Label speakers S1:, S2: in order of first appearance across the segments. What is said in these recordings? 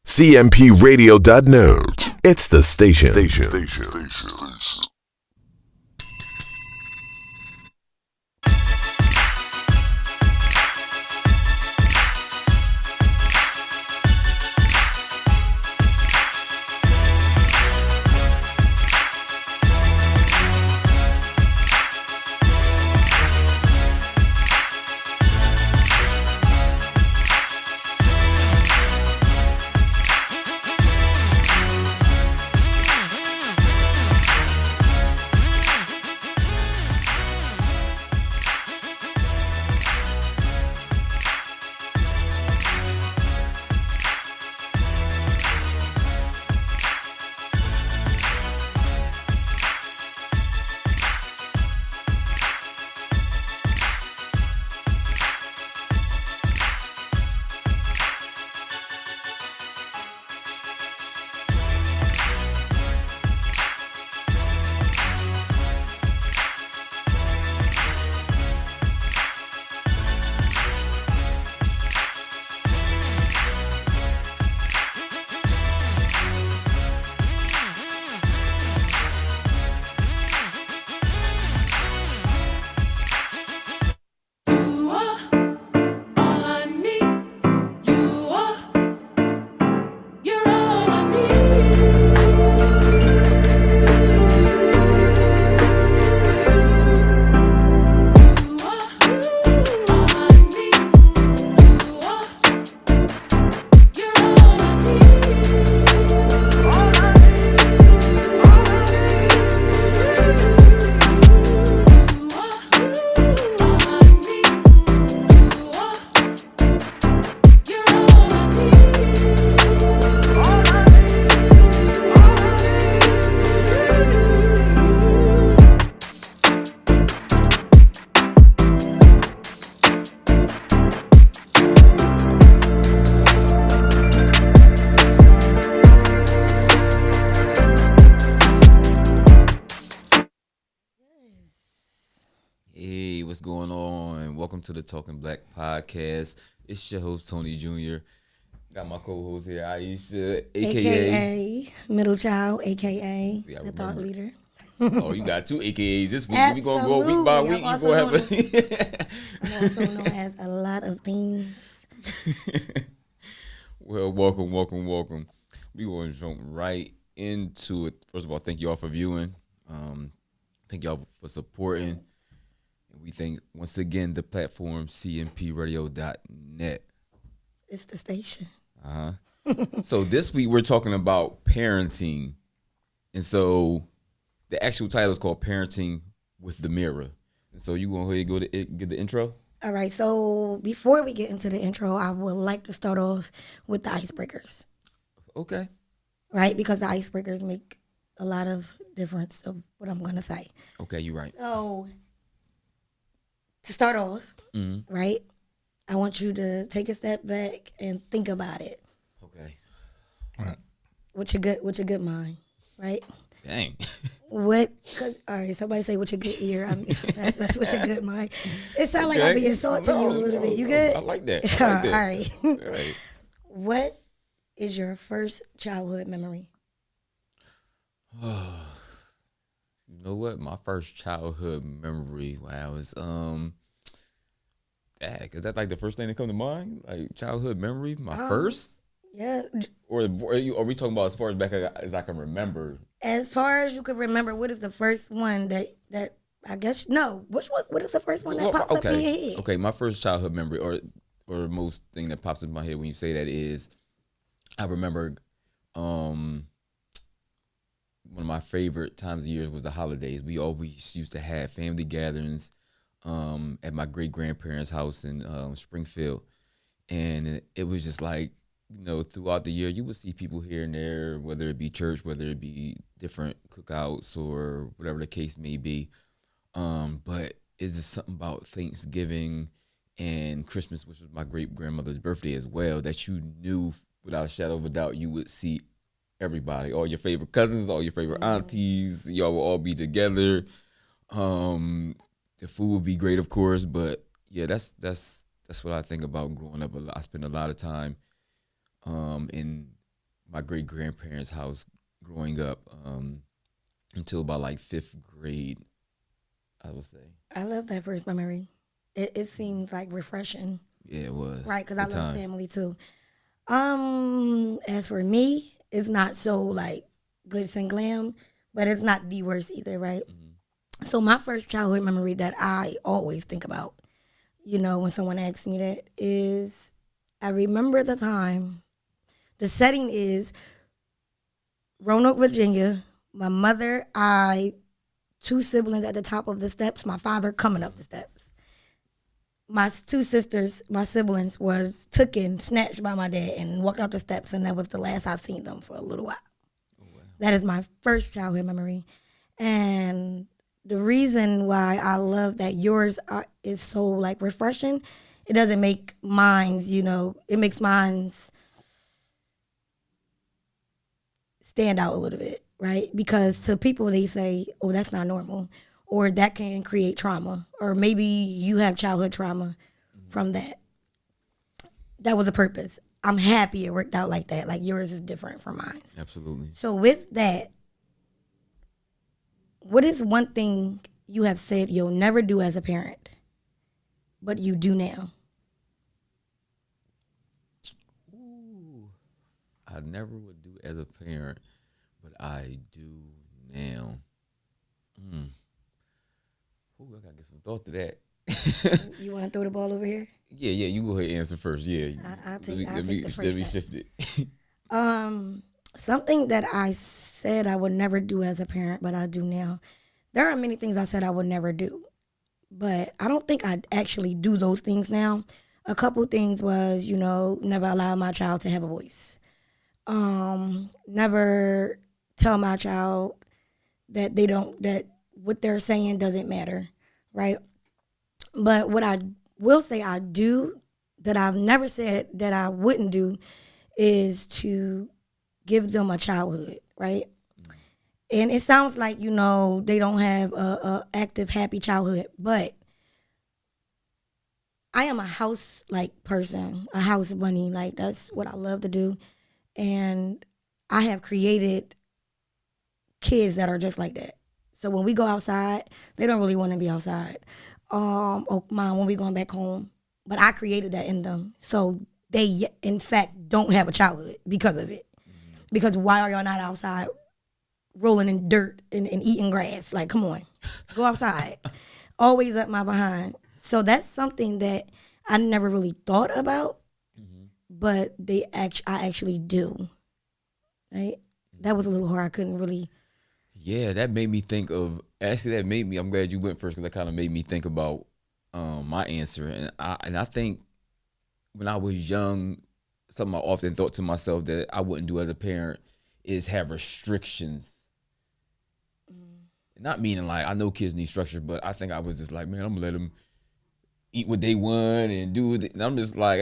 S1: cmpradio.net. It's the station.
S2: Hey, what's going on? Welcome to the Talkin Black podcast. It's your host, Tony Jr. Got my co-host here, Aisha,
S3: AKA Middle Child, AKA
S2: Yeah, I
S3: the
S2: remember.
S3: Thought Leader.
S2: Oh, you got two AKAs this week. We gonna go week
S3: Absolutely.
S2: by week.
S3: I'm
S2: You gonna have
S3: I'm also known as a lot of things.
S2: Well, welcome. We gonna jump right into it. First of all, thank you all for viewing. Thank y'all for supporting. And we thank once again the platform cmpradio.net.
S3: It's the station.
S2: So this week we're talking about parenting. And so the actual title is called Parenting with the Mirror. And so you want to go to get the intro?
S3: All right, so before we get into the intro, I would like to start off with the icebreakers,
S2: Okay.
S3: right? Because the icebreakers make a lot of difference of what I'm going to say.
S2: Okay, you're right.
S3: So to start off, right, I want you to take a step back and think about it
S2: Okay.
S3: with your good mind, right?
S2: Dang.
S3: All right, somebody say with your good ear. That's with your good mind. It sounds like
S2: Okay.
S3: I'm being salty you a little bit. You good?
S2: I like that.
S3: All right.
S2: All right.
S3: What is your first childhood memory?
S2: You know what? My first childhood memory, wow, is is that like the first thing that come to mind? Like childhood memory? My first?
S3: Yeah,
S2: Or are we talking about as far as back as I can remember?
S3: as far as you can remember, what is the first one that I guess no? What is the first one that pops up in your head?
S2: Okay, my first childhood memory or most thing that pops in my head when you say that is I remember one of my favorite times of years was the holidays. We always used to have family gatherings at my great grandparents' house in Springfield, and it was just like, you know, throughout the year you would see people here and there, whether it be church, whether it be different cookouts or whatever the case may be. But is there something about Thanksgiving and Christmas, which was my great grandmother's birthday as well, that you knew without a shadow of a doubt you would see everybody, all your favorite cousins, all your favorite aunties, y'all will all be together. The food would be great, of course, but yeah, that's what I think about growing up. I spent a lot of time in my great grandparents' house growing up until about like 5th grade, I would say.
S3: I love that first memory. It seems like refreshing,
S2: Yeah, it was.
S3: right? Because I
S2: Good
S3: love
S2: times.
S3: family too. As for me, it's not so like glitz and glam, but it's not the worst either, right? So my first childhood memory that I always think about, when someone asks me that, is I remember the time. The setting is Roanoke, Virginia. My mother, two siblings at the top of the steps. My father coming up the steps. My two sisters, my siblings, was taken, snatched by my dad, and walked out the steps, and that was the last I seen them for a little while. That is my first childhood memory, and the reason why I love that yours is so like refreshing, it doesn't make mine's, it makes mine's stand out a little bit, right? Because to people they say, oh, that's not normal, or that can create trauma, or maybe you have childhood trauma from that. That was a purpose. I'm happy it worked out like that. Like yours is different from mine.
S2: Absolutely.
S3: So with that, what is one thing you have said you'll never do as a parent, but you do now?
S2: Ooh, I never would do as a parent, but I do now. Ooh, I gotta get some thought to that.
S3: You want to throw the ball over here?
S2: Yeah, you go ahead and answer first. Yeah,
S3: I'll take the
S2: let
S3: first
S2: me
S3: step.
S2: shift it.
S3: Something that I said I would never do as a parent, but I do now. There are many things I said I would never do, but I don't think I actually do those things now. A couple things was, never allow my child to have a voice. Never tell my child that that what they're saying doesn't matter, right? But what I will say I do that I've never said that I wouldn't do is to give them a childhood, right? And it sounds like, they don't have a active, happy childhood, but I am a house like person, a house bunny. Like that's what I love to do. And I have created kids that are just like that. So when we go outside, they don't really want to be outside. Oh, mom, when we going back home. But I created that in them. So they, in fact, don't have a childhood because of it. Because why are y'all not outside rolling in dirt and eating grass? Like, come on, go outside. Always up my behind. So that's something that I never really thought about, but I actually do. Right? That was a little hard. I couldn't really.
S2: Yeah, that made me think of. Actually, I'm glad you went first because that kind of made me think about my answer, and I think when I was young, something I often thought to myself that I wouldn't do as a parent is have restrictions. Not meaning like I know kids need structure, but I think I was just like, man, I'm gonna let them eat what they want and do it. And I'm just like,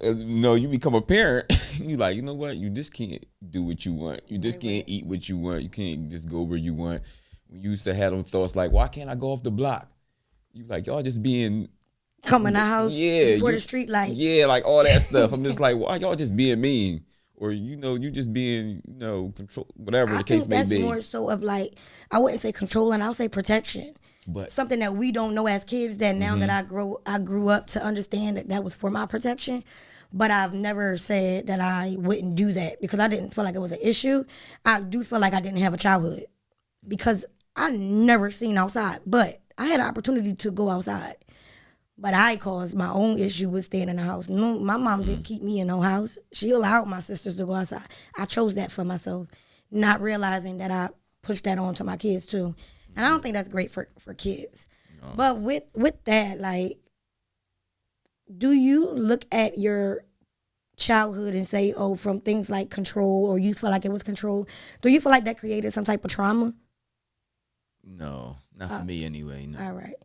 S2: you become a parent, you like, you know what? You just can't do what you want. You just can't eat what you want. You can't just go where you want. We used to have them thoughts like, why can't I go off the block? You like, y'all just being
S3: come in the house before the street lights.
S2: Yeah, like all that stuff. I'm just like, why y'all just being mean? Or, you just being, control, whatever the case may be.
S3: I think that's more so of like, I wouldn't say controlling, I would say protection.
S2: But
S3: something that we don't know as kids that now that I grew up to understand that was for my protection. But I've never said that I wouldn't do that because I didn't feel like it was an issue. I do feel like I didn't have a childhood because I never seen outside. But I had an opportunity to go outside. But I caused my own issue with staying in the house. No, my mom didn't keep me in no house. She allowed my sisters to go outside. I chose that for myself, not realizing that I pushed that on to my kids too. And I don't think that's great for kids. No. But with that, like, do you look at your childhood and say, oh, from things like control, or you feel like it was control, do you feel like that created some type of trauma?
S2: No, not for me anyway. No.
S3: All right.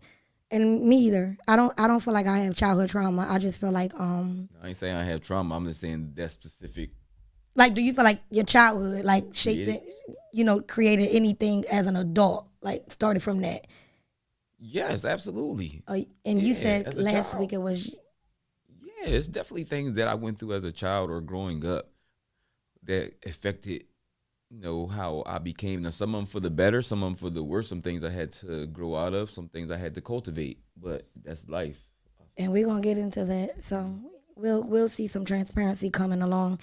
S3: And me either. I don't feel like I have childhood trauma. I just feel like
S2: I ain't saying I have trauma. I'm just saying that specific.
S3: Like, do you feel like your childhood like shaped it, created anything as an adult? Like started from that?
S2: Yes, absolutely.
S3: And you said last week it was.
S2: Yeah, it's definitely things that I went through as a child or growing up that affected, how I became. Now, some of them for the better, some of them for the worse. Some things I had to grow out of, some things I had to cultivate. But that's life.
S3: And we're gonna get into that. So we'll see some transparency coming along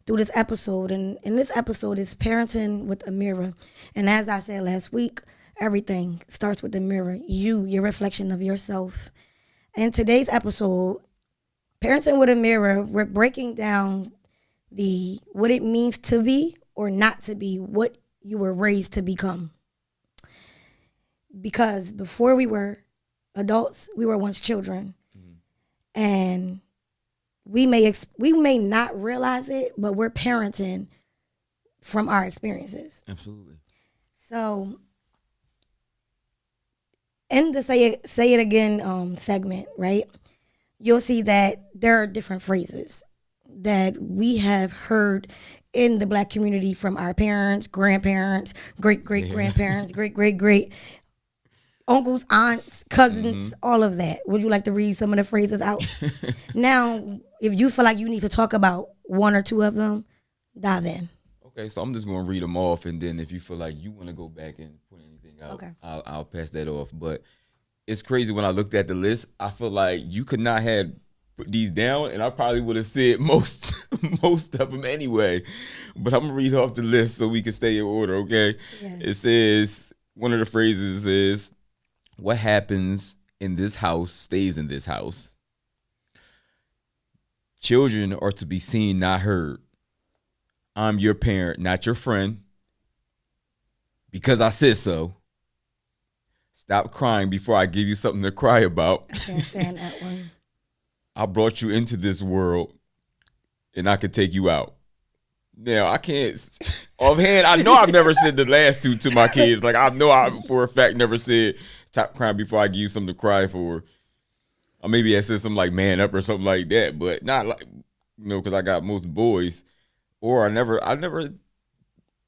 S3: through this episode. And this episode is parenting with a mirror. And as I said last week, everything starts with the mirror. Your reflection of yourself. In today's episode, parenting with a mirror, we're breaking down what it means to be or not to be what you were raised to become. Because before we were adults, we were once children. And we may not realize it, but we're parenting from our experiences.
S2: Absolutely.
S3: So in the say it again segment, right? You'll see that there are different phrases that we have heard in the Black community from our parents, grandparents, great-great-grandparents, great-great-great uncles, aunts, cousins, all of that. Would you like to read some of the phrases out? Now, if you feel like you need to talk about one or two of them, dive in.
S2: Okay, so I'm just going to read them off, and then if you feel like you want to go back and put anything out,
S3: okay,
S2: I'll pass that off. But it's crazy when I looked at the list, I feel like you could not have put these down, and I probably would have said most of them anyway. But I'm going to read off the list so we can stay in order, okay? Yes. It says, one of the phrases is, what happens in this house stays in this house. Children are to be seen, not heard. I'm your parent, not your friend. Because I said so. Stop crying before I give you something to cry about.
S3: I can't stand that one.
S2: I brought you into this world, and I could take you out. Now, I can't, offhand, I know I've never said the last two to my kids. Like, I know I, for a fact, never said, stop crying before I give you something to cry for. Or maybe I said something like man up or something like that, but not like, because I got most boys. Or I never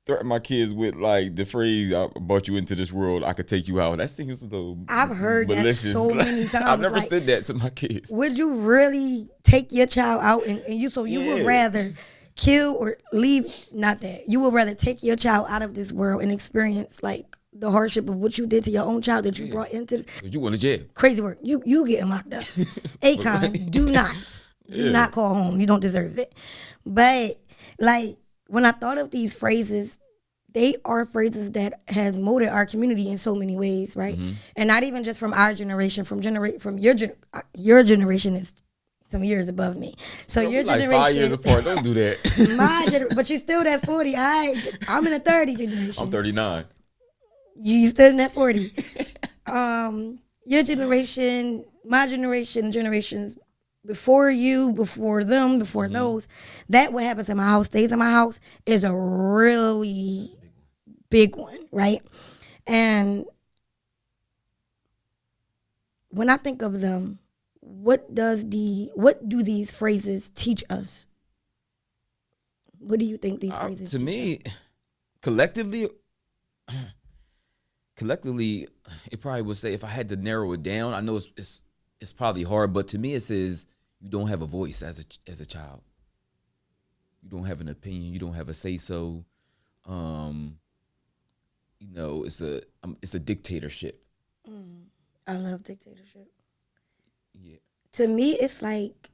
S2: threatened my kids with like the phrase, I brought you into this world, I could take you out. That seems a little
S3: I've heard
S2: malicious.
S3: That so many times.
S2: I've never said that to my kids.
S3: Would you really take your child out and you would rather kill or leave? Not that. You would rather take your child out of this world and experience like the hardship of what you did to your own child that you brought into this.
S2: You went to jail.
S3: Crazy work. You getting locked up. Akon, do not call home. You don't deserve it. But like when I thought of these phrases, they are phrases that has molded our community in so many ways, right? Mm-hmm. And not even just from our generation, from your generation is some years above me. So your
S2: like
S3: generation,
S2: 5 years apart. Don't do that.
S3: But you're still that 40. I'm in a 30 generation.
S2: I'm 39.
S3: You still in that 40. Your generation, my generation, generations before you, before them, before those, that what happens in my house stays in my house is a really big one, right? And when I think of them, what do these phrases teach us? What do you think these phrases teach us? To me,
S2: collectively, it probably would say, if I had to narrow it down, I know it's probably hard, but to me it says you don't have a voice as a child. You don't have an opinion. You don't have a say so. It's a dictatorship.
S3: I love dictatorship.
S2: Yeah.
S3: To me, it's like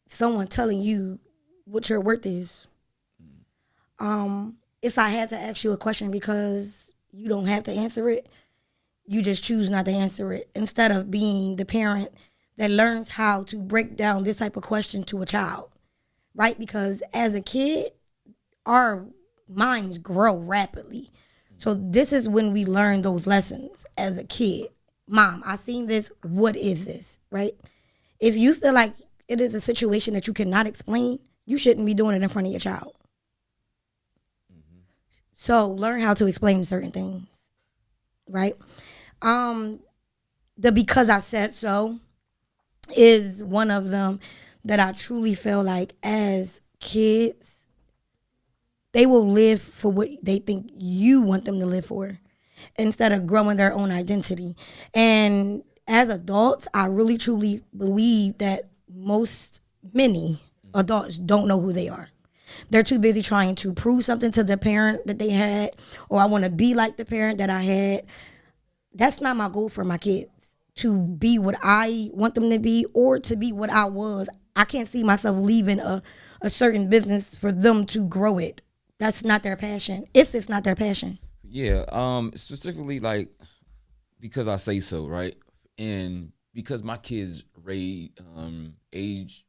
S3: someone telling you what your worth is. If I had to ask you a question because you don't have to answer it, you just choose not to answer it instead of being the parent that learns how to break down this type of question to a child, right? Because as a kid, our minds grow rapidly. So this is when we learn those lessons as a kid. Mom, I seen this. What is this, right? If you feel like it is a situation that you cannot explain, you shouldn't be doing it in front of your child. Mm-hmm. So learn how to explain certain things, right? The because I said so is one of them that I truly feel like as kids, they will live for what they think you want them to live for instead of growing their own identity. And as adults, I really truly believe that many adults don't know who they are. They're too busy trying to prove something to the parent that they had, or I want to be like the parent that I had. That's not my goal for my kids, to be what I want them to be or to be what I was. I can't see myself leaving a certain business for them to grow it. That's not their passion. If it's not their passion.
S2: Yeah. Specifically, like, because I say so, right? And because my kids age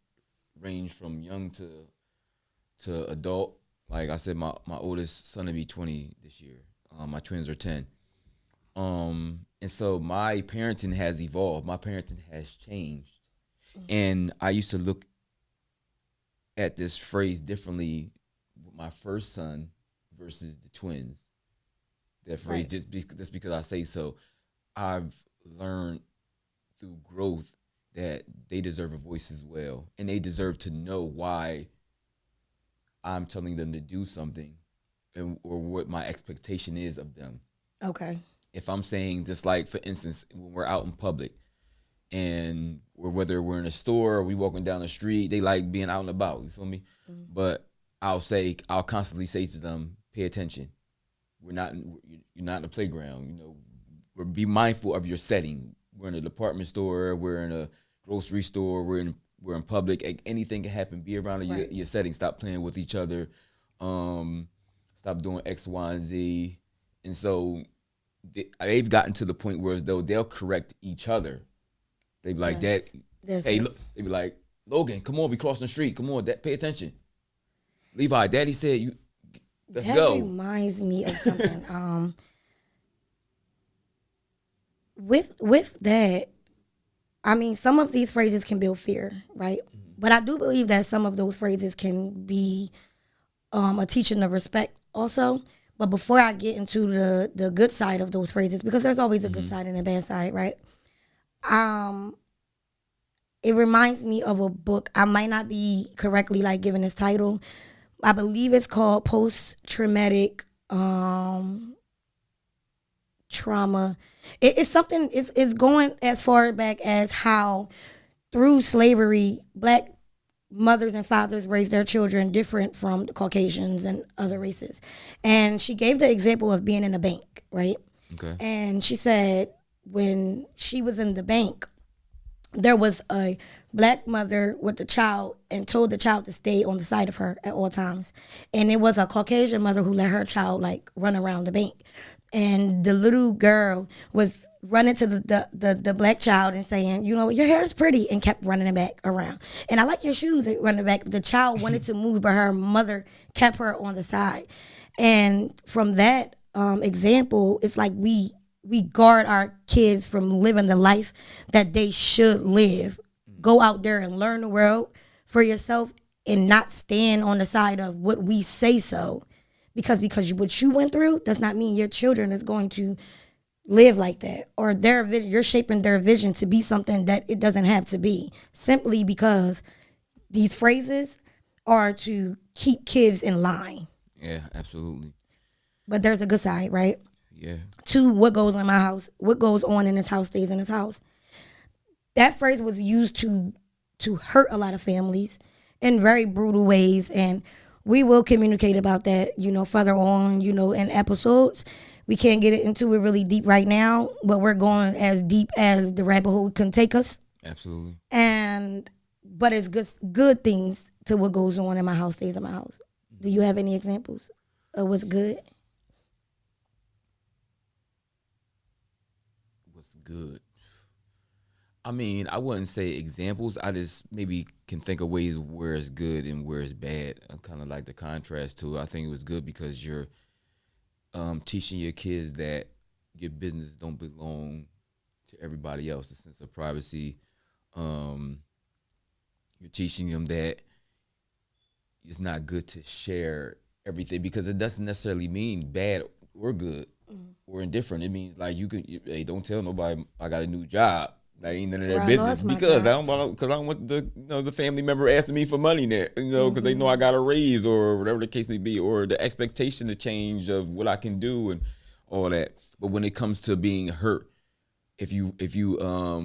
S2: range from young to adult. Like I said, my oldest son will be 20 this year. My twins are 10. And so my parenting has evolved. My parenting has changed. And I used to look at this phrase differently with my first son versus the twins. That phrase,
S3: Right.
S2: just because I say so. I've learned through growth that they deserve a voice as well. And they deserve to know why I'm telling them to do something, or what my expectation is of them.
S3: Okay.
S2: If I'm saying, just like, for instance, when we're out in public, and or whether we're in a store or we walking down the street, they like being out and about. You feel me? But I'll constantly say to them, pay attention. You're not in the playground. Or be mindful of your setting. We're in a department store. We're in a grocery store. We're in public. Anything can happen. Be around your setting. Stop playing with each other. Stop doing X, Y, and Z. And so they've gotten to the point where, though, they'll correct each other. They be like,
S3: Yes.
S2: Dad,
S3: That's
S2: hey,
S3: it.
S2: look. They be like, Logan, come on, we crossing the street. Come on, Dad, pay attention. Levi, Daddy said let's
S3: That
S2: go.
S3: reminds me of something. With that, I mean, some of these phrases can build fear, right? But I do believe that some of those phrases can be a teaching of respect also. But before I get into the good side of those phrases, because there's always a good side and a bad side, right? It reminds me of a book. I might not be correctly like giving this title. I believe it's called Post Traumatic Trauma. It's something. It's going as far back as how through slavery, black mothers and fathers raise their children different from the Caucasians and other races. And she gave the example of being in a bank, right?
S2: Okay.
S3: And she said when she was in the bank, there was a black mother with the child and told the child to stay on the side of her at all times. And it was a Caucasian mother who let her child like run around the bank. And the little girl was running to the black child and saying, you know, your hair is pretty, and kept running it back around. And I like your shoes, they running back. The child wanted to move, but her mother kept her on the side. And from that example, it's like we guard our kids from living the life that they should live. Go out there and learn the world for yourself, and not stand on the side of what we say so. Because what you went through does not mean your children is going to live like that, or their vision. You're shaping their vision to be something that it doesn't have to be, simply because these phrases are to keep kids in line.
S2: Yeah, absolutely.
S3: But there's a good side, right?
S2: Yeah.
S3: To what goes in my house, what goes on in this house stays in this house. That phrase was used to hurt a lot of families in very brutal ways, and we will communicate about that, you know, further on, you know, in episodes. We can't get into it really deep right now, but we're going as deep as the rabbit hole can take us.
S2: Absolutely.
S3: But it's good things to what goes on in my house stays in my house. Do you have any examples of what's good?
S2: What's good? I mean, I wouldn't say examples. I just maybe can think of ways where it's good and where it's bad. Kind of like the contrast to it. I think it was good because you're teaching your kids that your business don't belong to everybody else. A sense of privacy. You're teaching them that it's not good to share everything, because it doesn't necessarily mean bad or good or indifferent. It means like hey, don't tell nobody I got a new job. Like, ain't none of their
S3: Or I
S2: business,
S3: lost my
S2: because
S3: job.
S2: I don't want the family member asking me for money there, because they know I got a raise or whatever the case may be, or the expectation to change of what I can do and all that. But when it comes to being hurt, if you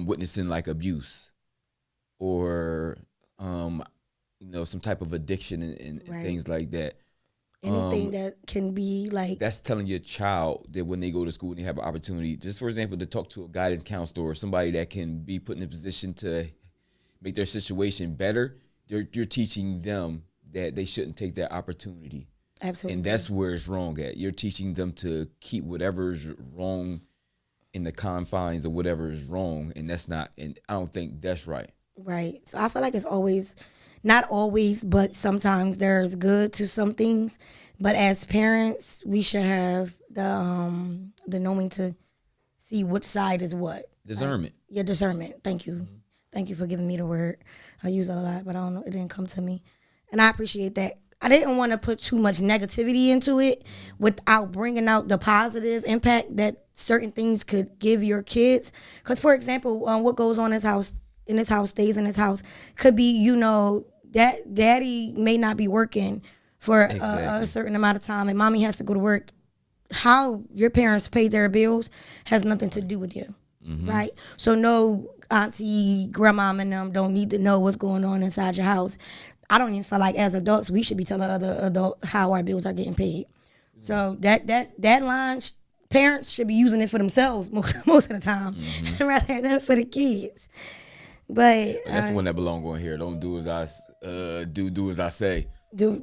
S2: witnessing like abuse, or some type of addiction and
S3: Right.
S2: things like that.
S3: Anything that can be like
S2: That's telling your child that when they go to school and they have an opportunity, just for example, to talk to a guidance counselor or somebody that can be put in a position to make their situation better, you're teaching them that they shouldn't take that opportunity.
S3: absolutely.
S2: And that's where it's wrong at. You're teaching them to keep whatever's wrong in the confines of whatever is wrong, and that's not. And I don't think that's right.
S3: Right. So I feel like it's always, not always, but sometimes there's good to some things. But as parents, we should have the knowing to see which side is what.
S2: Discernment.
S3: Yeah, discernment. Thank you. Thank you for giving me the word. I use it a lot, but I don't know. It didn't come to me. And I appreciate that. I didn't want to put too much negativity into it without bringing out the positive impact that certain things could give your kids. Because, for example, what goes on in his house stays in his house. Could be, that daddy may not be working for a certain amount of time and mommy has to go to work. How your parents pay their bills has nothing to do with you, right? So no auntie, grandmom, and them don't need to know what's going on inside your house. I don't even feel like as adults we should be telling other adults how our bills are getting paid. So that line, parents should be using it for themselves most of the time, rather than for the kids. But
S2: That's the one that belong on here. Don't do as I do as I say.
S3: Do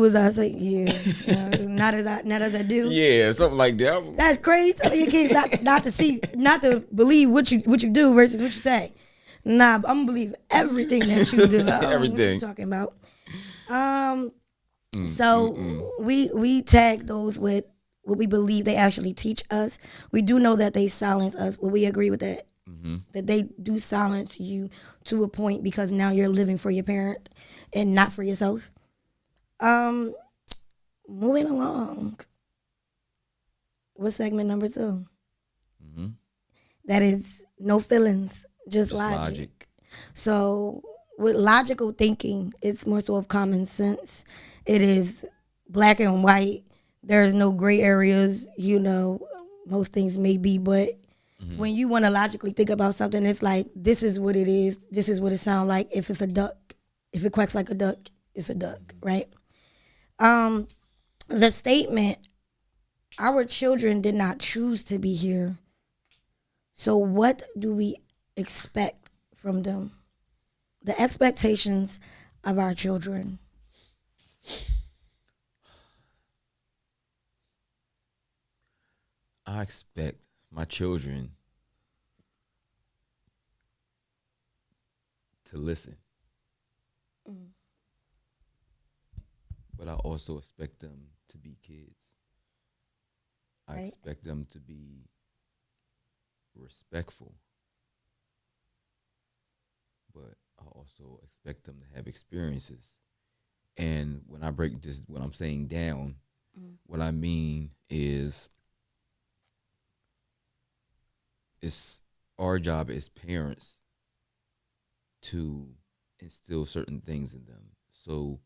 S3: as I say. Yeah, not as I do.
S2: Yeah, something like that.
S3: That's crazy. Tell your kids not to believe what you do versus what you say. Nah, I'm gonna believe everything that you do.
S2: Everything.
S3: What you talking about? So we tag those with what we believe they actually teach us. We do know that they silence us. Will we agree with that? That they do silence you to a point because now you're living for your parent and not for yourself. Moving along. What's segment number 2? That is no feelings, just logic. So with logical thinking, it's more so of common sense. It is black and white. There's no gray areas, most things may be, but when you want to logically think about something, it's like, this is what it is. This is what it sounds like. If it's a duck, if it quacks like a duck, it's a duck, right? The statement, our children did not choose to be here. So what do we expect from them? The expectations of our children.
S2: I expect my children to listen. But I also expect them to be kids. I
S3: Right.
S2: expect them to be respectful. But I also expect them to have experiences. And when I break this, what I'm saying down, what I mean is it's our job as parents to instill certain things in them. So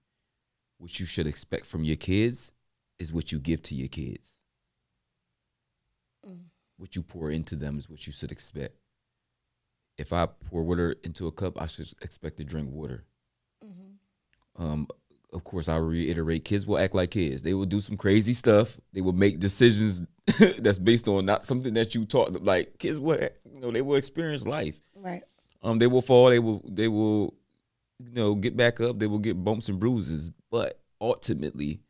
S2: what you should expect from your kids is what you give to your kids. What you pour into them is what you should expect. If I pour water into a cup, I should expect to drink water. Of course, I reiterate, kids will act like kids. They will do some crazy stuff. They will make decisions that's based on not something that you taught them. Like, kids will, they will experience life.
S3: Right.
S2: They will fall. They will, get back up. They will get bumps and bruises. But ultimately,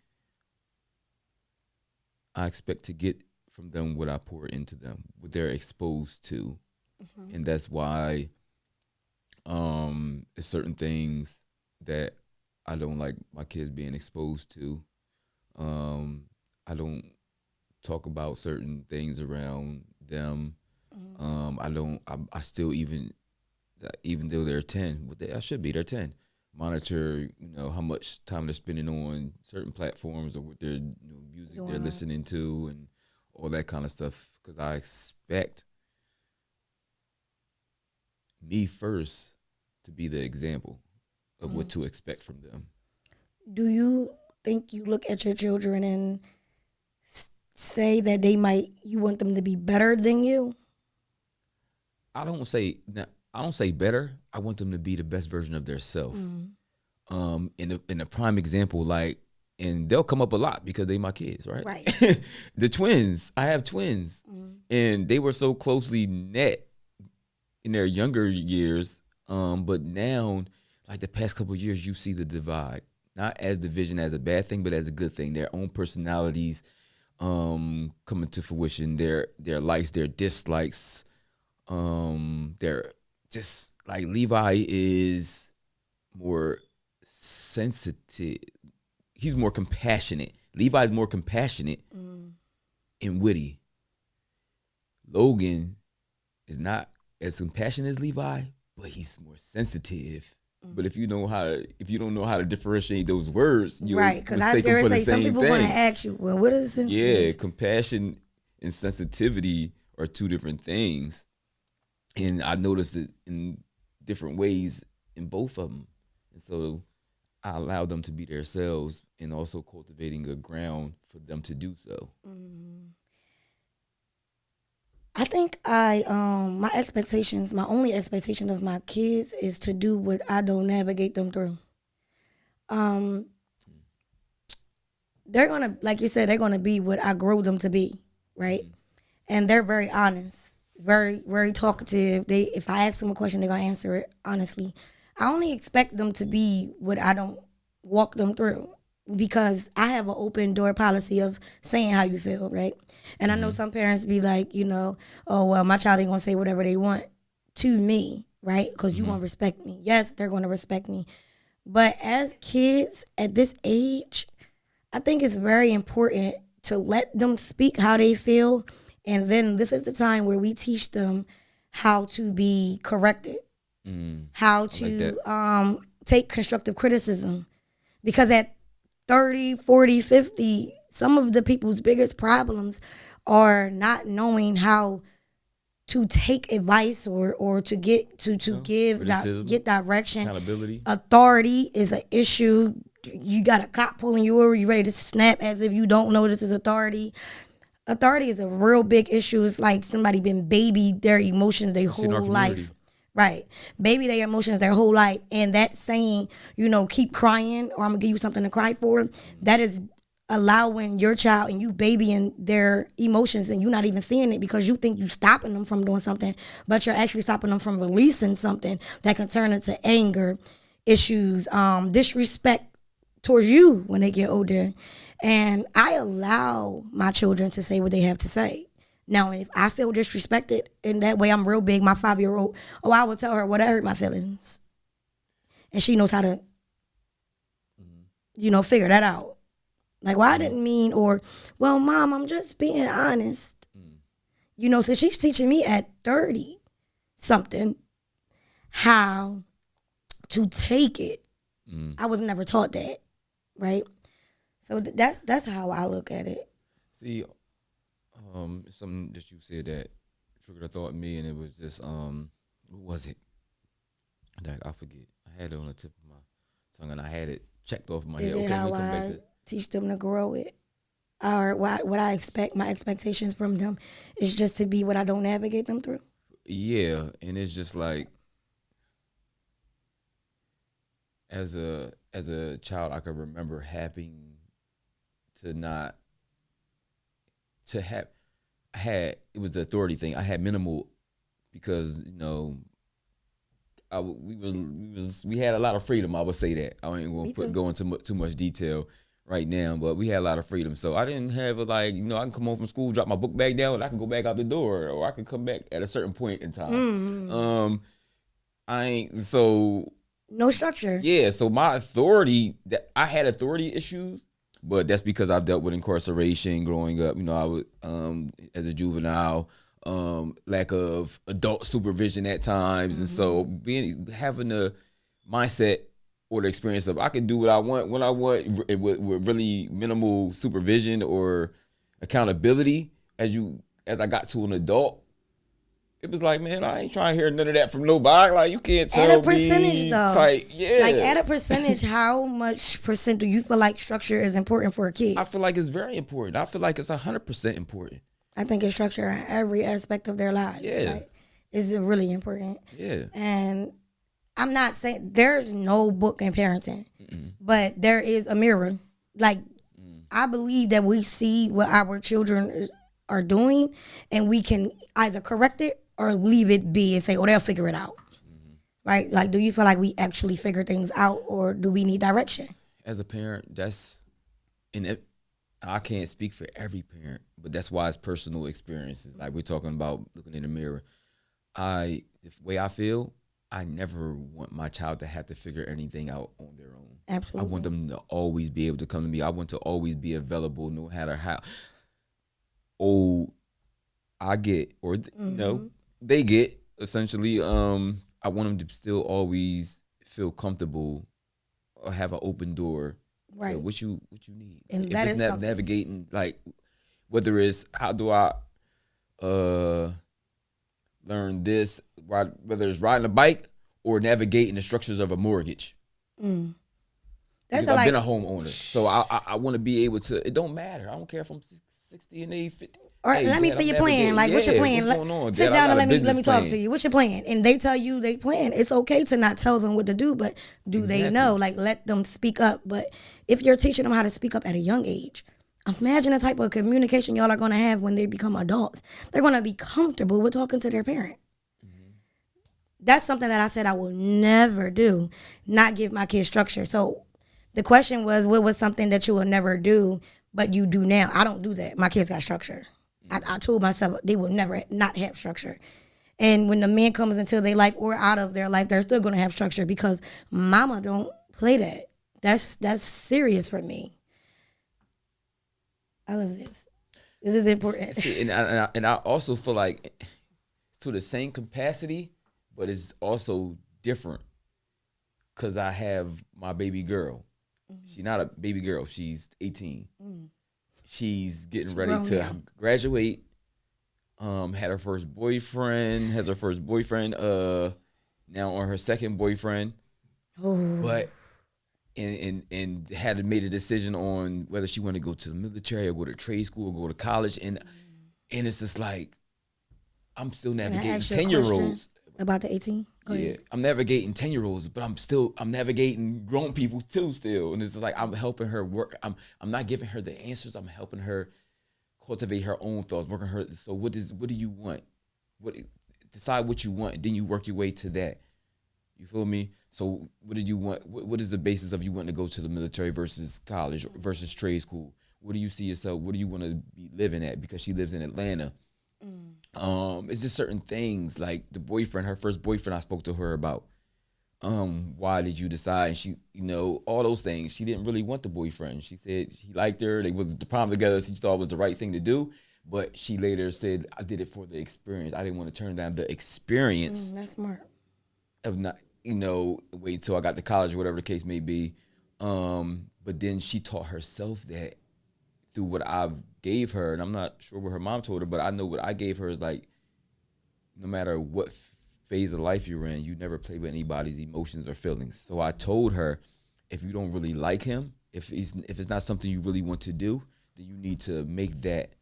S2: I expect to get from them what I pour into them, what they're exposed to. And that's why there's certain things that I don't like my kids being exposed to. I don't talk about certain things around them. I still, even though they're 10, I should be, they're 10. Monitor, how much time they're spending on certain platforms or what their music they're listening to and all that kind of stuff. Because I expect me first to be the example of what to expect from them.
S3: Do you think you look at your children and say that you want them to be better than you?
S2: I don't say better. I want them to be the best version of themselves. In a prime example, like, and they'll come up a lot because they my kids, right?
S3: Right.
S2: The twins. I have twins, and they were so closely knit in their younger years. But now, like the past couple of years, you see the divide. Not as division as a bad thing, but as a good thing. Their own personalities coming to fruition. Their likes, their dislikes. They're just like Levi is more sensitive. He's more compassionate. Levi's more compassionate and witty. Logan is not as compassionate as Levi, but he's more sensitive. But if you don't know how to differentiate those words, you
S3: Right, because I
S2: mistake them for the
S3: say some
S2: same
S3: people
S2: thing.
S3: want to ask you, well, what is sensitive?
S2: Yeah, compassion and sensitivity are two different things, and I noticed it in different ways in both of them, and so I allowed them to be themselves, and also cultivating a ground for them to do so.
S3: I think my expectations, my only expectation of my kids is to do what I don't navigate them through. They're gonna, like you said, they're gonna be what I grow them to be, right? And they're very honest, very, very talkative. If I ask them a question, they're gonna answer it honestly. I only expect them to be what I don't walk them through, because I have an open door policy of saying how you feel, right? And I know some parents be like, oh, well, my child ain't gonna say whatever they want to me, right? Because you want to respect me. Yes, they're gonna respect me. But as kids at this age, I think it's very important to let them speak how they feel. And then this is the time where we teach them how to be corrected, how to take constructive criticism. Because at 30, 40, 50, some of the people's biggest problems are not knowing how to take advice or to get get direction.
S2: Accountability.
S3: Authority is an issue. You got a cop pulling you over, you ready to snap as if you don't know this is authority. Authority is a real big issue. It's like somebody been babied their emotions their whole life. Right. Baby their emotions their whole life. And that saying, keep crying or I'm going to give you something to cry for, that is allowing your child and you babying their emotions, and you're not even seeing it because you think you're stopping them from doing something, but you're actually stopping them from releasing something that can turn into anger issues, disrespect towards you when they get older. And I allow my children to say what they have to say. Now, if I feel disrespected in that way, I'm real big. My 5-year-old, I will tell her what hurt my feelings. And she knows how to, figure that out. Like, well, I didn't mean, or, well, Mom, I'm just being honest. So she's teaching me at 30 something how to take it. I was never taught that, right? So that's how I look at it.
S2: See, something that you said that triggered a thought in me, and it was just, what was it? I forget. I had it on the tip of my tongue, and I had it checked off my head.
S3: Okay, how
S2: we come back
S3: I
S2: to
S3: teach them to grow it, or what I expect, my expectations from them is just to be what I don't navigate them through.
S2: Yeah, and it's just like, as a child, I could remember having it was the authority thing. I had minimal because we had a lot of freedom. I would say that. I ain't going to go into too much detail right now, but we had a lot of freedom. So I didn't have I can come home from school, drop my book bag down, and I can go back out the door, or I can come back at a certain point in time.
S3: No structure.
S2: Yeah, so my authority, that I had authority issues, but that's because I've dealt with incarceration growing up. I would as a juvenile, lack of adult supervision at times, and so having the mindset or the experience of I can do what I want when I want with really minimal supervision or accountability. As I got to an adult, it was like, man, I ain't trying to hear none of that from nobody. Like, you can't tell me.
S3: At a percentage, though.
S2: Like, yeah.
S3: Like, at a percentage, how much percent do you feel like structure is important for a kid?
S2: I feel like it's very important. I feel like it's 100% important.
S3: I think it's structure in every aspect of their lives.
S2: Yeah.
S3: Like, it's really important.
S2: Yeah.
S3: And I'm not saying there's no book in parenting, but there is a mirror. Like, I believe that we see what our children are doing, and we can either correct it or leave it be and say, "Oh, they'll figure it out." Right? Like, do you feel like we actually figure things out, or do we need direction?
S2: As a parent, I can't speak for every parent, but that's why it's personal experiences. Like we're talking about looking in the mirror. The way I feel, I never want my child to have to figure anything out on their own.
S3: Absolutely.
S2: I want them to always be able to come to me. I want to always be available, no matter how old I get, or they get. Essentially, I want them to still always feel comfortable or have an open door.
S3: Right.
S2: So what you need,
S3: and
S2: if
S3: that
S2: it's
S3: is something.
S2: navigating, like whether it's how do I learn this, whether it's riding a bike or navigating the structures of a mortgage.
S3: That's
S2: I've been a homeowner, so I want to be able to. It don't matter. I don't care if I'm 60 and 80, 50.
S3: Or
S2: Hey,
S3: let me
S2: Dad,
S3: see
S2: I'm
S3: your plan.
S2: navigating.
S3: Like, what's your plan?
S2: What's going on?
S3: Sit
S2: Dad,
S3: down
S2: I got
S3: and
S2: a
S3: let me
S2: business
S3: talk
S2: plan.
S3: to you. What's your plan? And they tell you they plan. It's okay to not tell them what to do, but do they know? Like, let them speak up. But if you're teaching them how to speak up at a young age, imagine the type of communication y'all are going to have when they become adults. They're going to be comfortable with talking to their parent. That's something that I said I will never do, not give my kids structure. So the question was, what was something that you will never do, but you do now? I don't do that. My kids got structure. I told myself they will never not have structure. And when the man comes into their life or out of their life, they're still going to have structure because mama don't play that. That's serious for me. I love this. This is important.
S2: See, and I also feel like it's to the same capacity, but it's also different because I have my baby girl. She's not a baby girl. She's 18. She's getting ready to graduate. Had her first boyfriend. Has her first boyfriend. Now on her second boyfriend. But and had made a decision on whether she wanted to go to the military or go to trade school or go to college. And it's just like I'm still navigating 10-year-olds.
S3: About the 18?
S2: Yeah, I'm navigating 10-year-olds, but I'm navigating grown people too still. And it's like I'm helping her work. I'm not giving her the answers. I'm helping her cultivate her own thoughts, working her. So what do you want? Decide what you want, and then you work your way to that. You feel me? So what do you want? What is the basis of you wanting to go to the military versus college versus trade school? What do you see yourself? What do you want to be living at? Because she lives in Atlanta. It's just certain things like the boyfriend, her first boyfriend. I spoke to her about. Why did you decide? And she, all those things. She didn't really want the boyfriend. She said he liked her. They was the prom together. She thought it was the right thing to do. But she later said, I did it for the experience. I didn't want to turn down the experience.
S3: That's smart.
S2: Of not, wait until I got to college or whatever the case may be. But then she taught herself that through what I gave her, and I'm not sure what her mom told her, but I know what I gave her is like, no matter what phase of life you're in, you never play with anybody's emotions or feelings. So I told her, if you don't really like him, if it's not something you really want to do, then you need to make that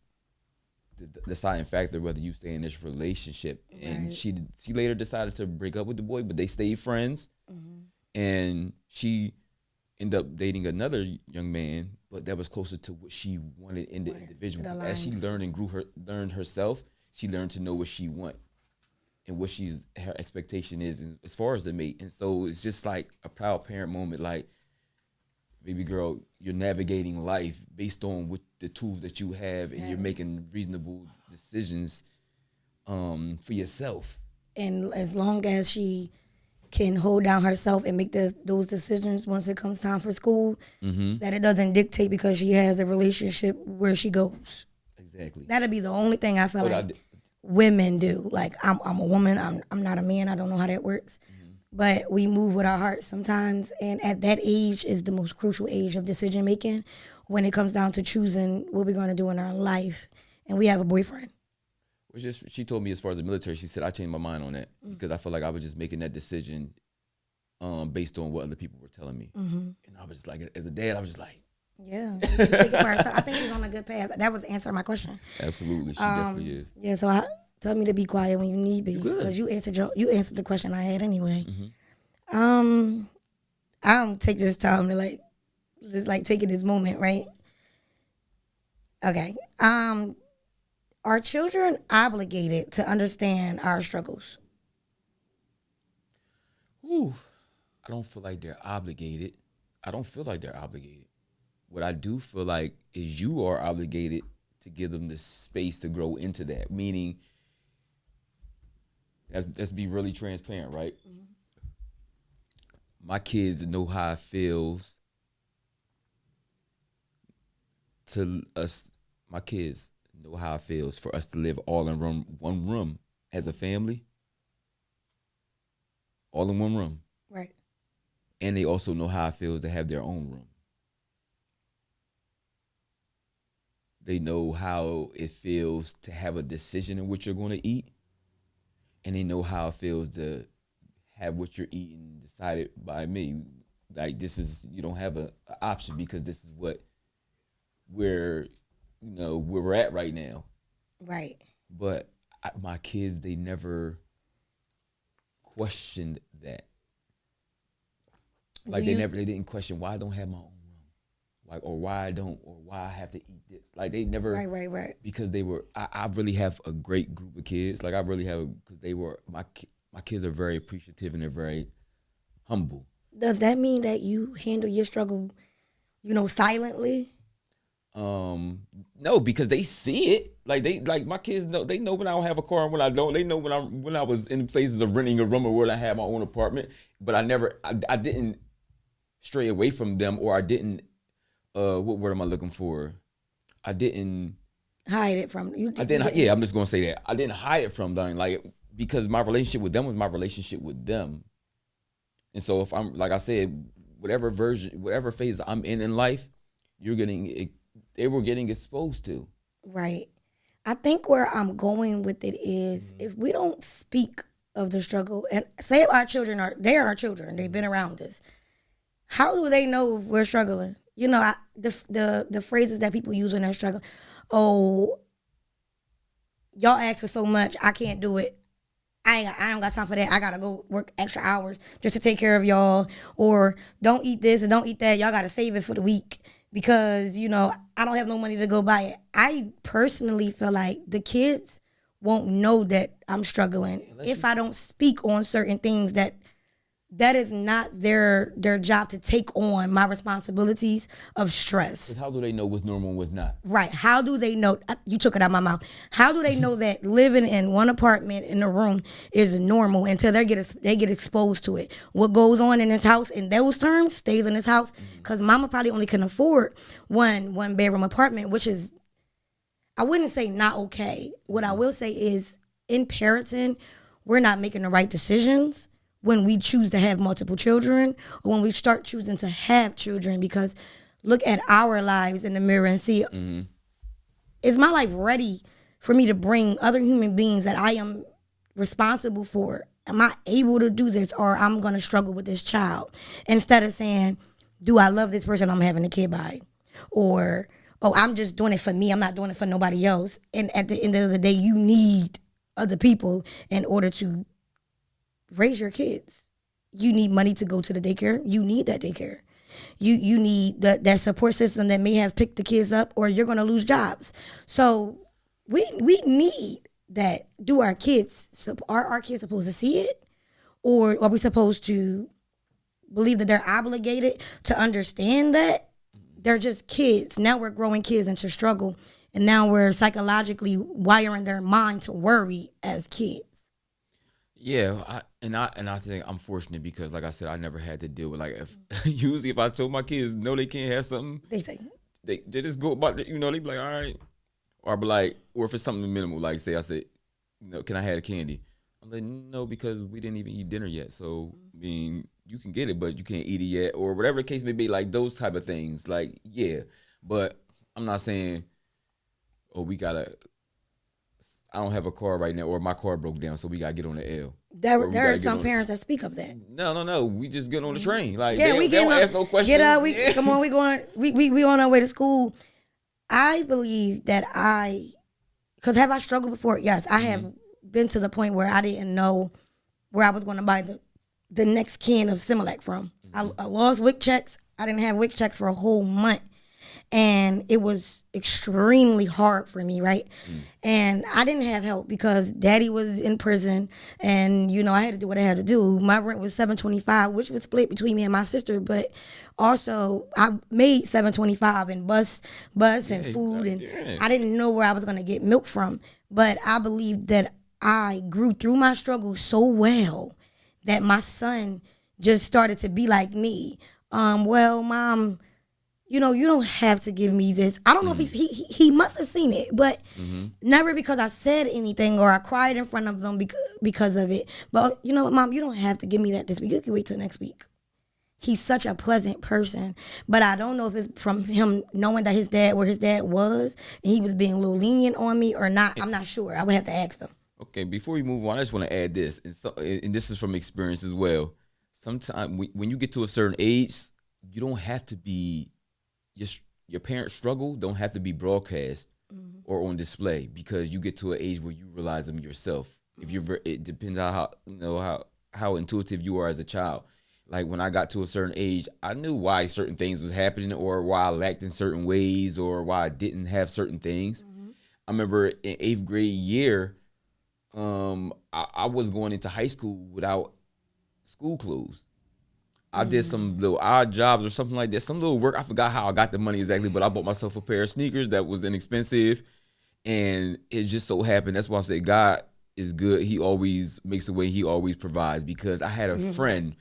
S2: the deciding factor whether you stay in this relationship. Right. And she later decided to break up with the boy, but they stayed friends. And she ended up dating another young man, but that was closer to what she wanted in the individual. As she learned and learned herself, she learned to know what she wants and what her expectation is as far as the mate. And so it's just like a proud parent moment, like, baby girl, you're navigating life based on what the tools that you have, and you're making reasonable decisions for yourself. And
S3: as long as she can hold down herself and make those decisions once it comes time for school, that it doesn't dictate because she has a relationship where she goes.
S2: Exactly.
S3: That'll be the only thing I feel like women do. Like, I'm a woman. I'm not a man. I don't know how that works. But we move with our hearts sometimes. And at that age is the most crucial age of decision making when it comes down to choosing what we're going to do in our life. And we have a boyfriend.
S2: She told me as far as the military, she said, I changed my mind on that because I felt like I was just making that decision based on what other people were telling me. And I was just like, as a dad, I was just like,
S3: yeah. I think she's on a good path. That was answering my question.
S2: Absolutely. She definitely is.
S3: Yeah, so tell me to be quiet when you need me because you answered the question I had anyway. I don't take this time to like taking this moment, right? Okay. Are children obligated to understand our struggles?
S2: Whew. I don't feel like they're obligated. I don't feel like they're obligated. What I do feel like is you are obligated to give them the space to grow into that. Meaning, let's be really transparent, right? Mm-hmm. My kids know how it feels to us. My kids know how it feels for us to live all in one room as a family. All in one room.
S3: Right.
S2: And they also know how it feels to have their own room. They know how it feels to have a decision in what you're going to eat. And they know how it feels to have what you're eating decided by me. Like, this is, you don't have an option because this is what where we're at right now.
S3: Right.
S2: But my kids, they never questioned that. Like, they didn't question why I don't have my own room, like, or why I have to eat this. Like, they never,
S3: right.
S2: Because they were. I really have a great group of kids. Like, I really have, because they were my kids are very appreciative and they're very humble.
S3: Does that mean that you handle your struggle, silently?
S2: No, because they see it. Like my kids know. They know when I don't have a car and when I don't. They know when I was in places of renting a room or when I had my own apartment. But I didn't stray away from them, or I didn't. What word am I looking for? I didn't
S3: hide it from you.
S2: I didn't. Yeah, I'm just gonna say that I didn't hide it from them. Like, because my relationship with them was my relationship with them. And so if I'm, like I said, whatever phase I'm in life, they were getting exposed to.
S3: Right. I think where I'm going with it is, if we don't speak of the struggle, and say our children they are our children, they've been around us, how do they know if we're struggling? The phrases that people use when they're struggling. Oh, y'all ask for so much, I can't do it. I don't got time for that. I gotta go work extra hours just to take care of y'all. Or don't eat this and don't eat that. Y'all gotta save it for the week because I don't have no money to go buy it. I personally feel like the kids won't know that I'm struggling if I don't speak on certain things that is not their job to take on my responsibilities of stress.
S2: How do they know what's normal and what's not?
S3: Right. How do they know? You took it out of my mouth. How do they know that living in one apartment in a room is normal until they get exposed to it? What goes on in this house in those terms stays in this house, because mama probably only can afford one bedroom apartment, which is, I wouldn't say not okay. What I will say is, in parenting, we're not making the right decisions when we choose to have multiple children, or when we start choosing to have children, because look at our lives in the mirror and see, is my life ready for me to bring other human beings that I am responsible for? Am I able to do this, or I'm going to struggle with this child? Instead of saying, do I love this person I'm having a kid by? Or, oh, I'm just doing it for me, I'm not doing it for nobody else. And at the end of the day, you need other people in order to raise your kids. You need money to go to the daycare. You need that daycare. You need that support system that may have picked the kids up, or you're going to lose jobs. So we need that. Do our kids, are our kids supposed to see it? Or are we supposed to believe that they're obligated to understand that they're just kids? Now we're growing kids into struggle, and now we're psychologically wiring their mind to worry as kids.
S2: Yeah, I think I'm fortunate because, like I said, I never had to deal with, like, usually if I told my kids no, they can't have something,
S3: they say
S2: they just go about it, they be like, all right, or I'd be like, or if it's something minimal, like say I said, can I have a candy? I'm like, no, because we didn't even eat dinner yet, so I mean, you can get it, but you can't eat it yet, or whatever the case may be, like those type of things, like, yeah, but I'm not saying, oh, I don't have a car right now, or my car broke down, so we gotta get on the L.
S3: There are some parents that speak of that.
S2: No. We just get on the train. Like,
S3: yeah,
S2: they don't ask no questions.
S3: Get up. Come on. We on our way to school. I believe that because have I struggled before? Yes, I have been to the point where I didn't know where I was going to buy the next can of Similac from. I lost WIC checks. I didn't have WIC checks for a whole month. And it was extremely hard for me, right? And I didn't have help because daddy was in prison and, you know, I had to do what I had to do. My rent was $725, which was split between me and my sister, but also I made $725 in bus and food, and I didn't know where I was gonna get milk from. But I believe that I grew through my struggle so well that my son just started to be like me. Well, Mom, you know, you don't have to give me this. I don't know if he must have seen it, but never because I said anything or I cried in front of them because of it. But you know what, Mom, you don't have to give me that this week. You can wait till next week. He's such a pleasant person, but I don't know if it's from him knowing that his dad was, and he was being a little lenient on me or not. I'm not sure. I would have to ask him.
S2: Okay, before we move on, I just want to add this, and this is from experience as well. Sometimes when you get to a certain age, you don't have to be your parents' struggle don't have to be broadcast or on display, because you get to an age where you realize them yourself. If it depends on how intuitive you are as a child. Like when I got to a certain age, I knew why certain things was happening or why I lacked in certain ways or why I didn't have certain things. I remember in 8th grade year, I was going into high school without school clothes. I did some little odd jobs or something like that. Some little work. I forgot how I got the money exactly, but I bought myself a pair of sneakers that was inexpensive. And it just so happened. That's why I say God is good. He always makes a way. He always provides. Because I had a friend,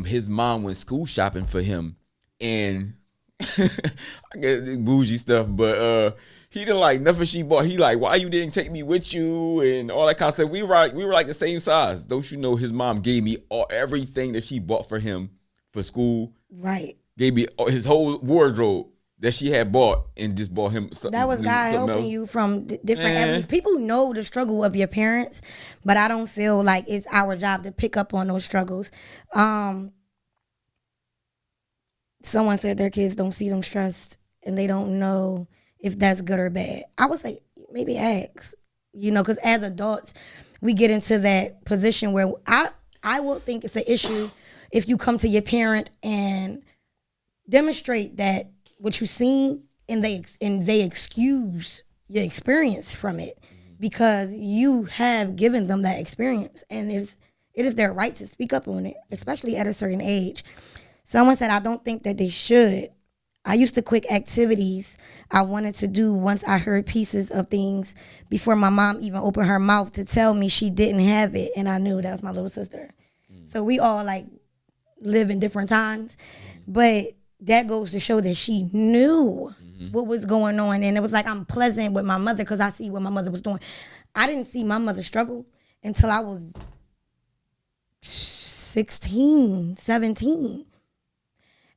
S2: his mom went school shopping for him. And I get bougie stuff, but he didn't like nothing she bought. He like, why you didn't take me with you and all that kind of stuff. We were like the same size. Don't you know his mom gave me everything that she bought for him for school.
S3: Right.
S2: Gave me his whole wardrobe that she had bought and just bought him something.
S3: That was God helping
S2: else.
S3: you from different avenues. People know the struggle of your parents, but I don't feel like it's our job to pick up on those struggles. Someone said their kids don't see them stressed and they don't know if that's good or bad. I would say maybe ask, you know, because as adults, we get into that position where I will think it's an issue if you come to your parent and demonstrate that what you've seen and they excuse your experience from it because you have given them that experience, and it is their right to speak up on it, especially at a certain age. Someone said, I don't think that they should. I used to quit activities I wanted to do once I heard pieces of things before my mom even opened her mouth to tell me she didn't have it, and I knew that was my little sister. So we all like live in different times, but that goes to show that she knew what was going on, and it was like I'm pleasant with my mother because I see what my mother was doing. I didn't see my mother struggle until I was 16, 17.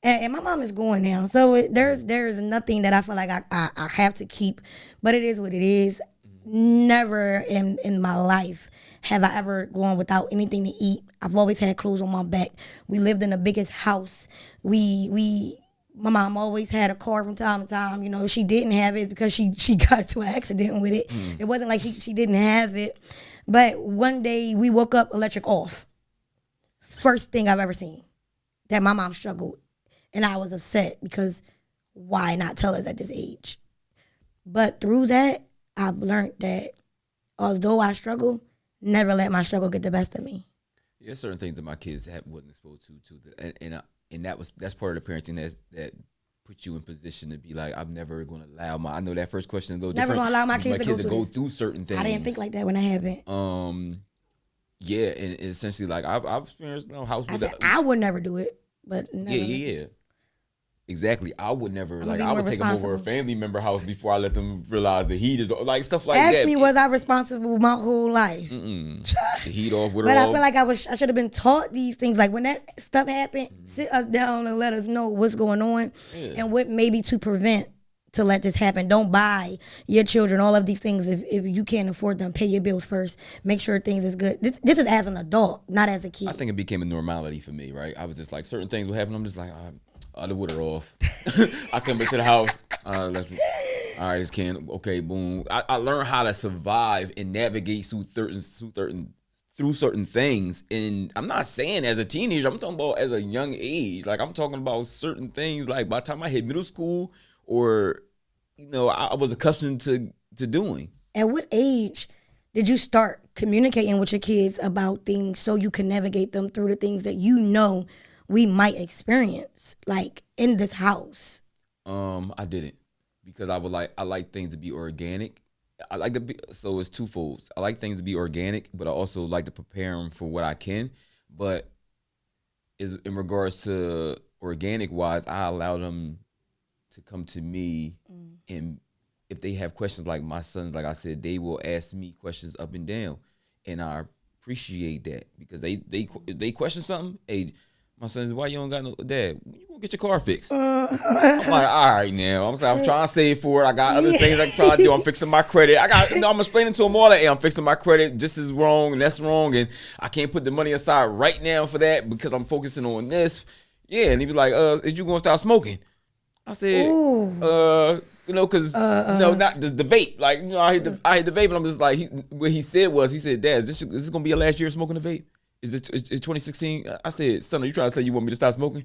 S3: And my mom is going now. So there's nothing that I feel like I have to keep. But it is what it is. Never in my life have I ever gone without anything to eat. I've always had clothes on my back. We lived in the biggest house. My mom always had a car from time to time. You know, she didn't have it because she got to an accident with it. It wasn't like she didn't have it. But one day we woke up, electric off. First thing I've ever seen that my mom struggled. And I was upset because why not tell us at this age? But through that, I've learned that although I struggle, never let my struggle get the best of me.
S2: There's certain things that my kids wasn't exposed to, and that's part of the parenting that put you in position to be like, I'm never going to allow I know that first question is a little
S3: never
S2: different.
S3: Never going to allow my kids to
S2: go through certain things.
S3: I didn't think like that when I happened.
S2: Yeah, and essentially, like I've experienced house.
S3: I would never do it, but never.
S2: Yeah. Exactly. I would never I would take them over a family member house before I let them realize the heat is like stuff like that.
S3: Ask me, was I responsible my whole life?
S2: The heat off with
S3: But I feel like I should have been taught these things. Like when that stuff happened, sit us down and let us know what's going on and what maybe to prevent to let this happen. Don't buy your children all of these things if you can't afford them. Pay your bills first. Make sure things is good. This is as an adult, not as a kid.
S2: I think it became a normality for me, right? I was just like, certain things would happen. I'm just like, the water off. I come back to the house. All right, this can. Okay, boom. I learned how to survive and navigate through certain through certain things. And I'm not saying as a teenager, I'm talking about as a young age. Like, I'm talking about certain things, like, by the time I hit middle school or, I was accustomed to doing.
S3: At what age did you start communicating with your kids about things so you can navigate them through the things that we might experience, like in this house?
S2: I didn't, because I like things to be organic. I like to be, so it's twofold. I like things to be organic, but I also like to prepare them for what I can. But is in regards to organic wise, I allow them to come to me, and if they have questions, like my sons, like I said, they will ask me questions up and down, and I appreciate that, because they question something. Hey, my sons, why you don't got no dad? When you gonna get your car fixed? I'm like, all right now. I'm trying to save for it. I got other things I can try to do. I'm fixing my credit. I'm explaining to them all that. Hey, I'm fixing my credit. This is wrong and that's wrong, and I can't put the money aside right now for that because I'm focusing on this. Yeah, and he be like, is you gonna start smoking? I said, because not the vape. Like, I hit the vape, and I'm just like, what he said, Dad, is this gonna be your last year smoking the vape? Is it 2016? I said, son, are you trying to say you want me to stop smoking?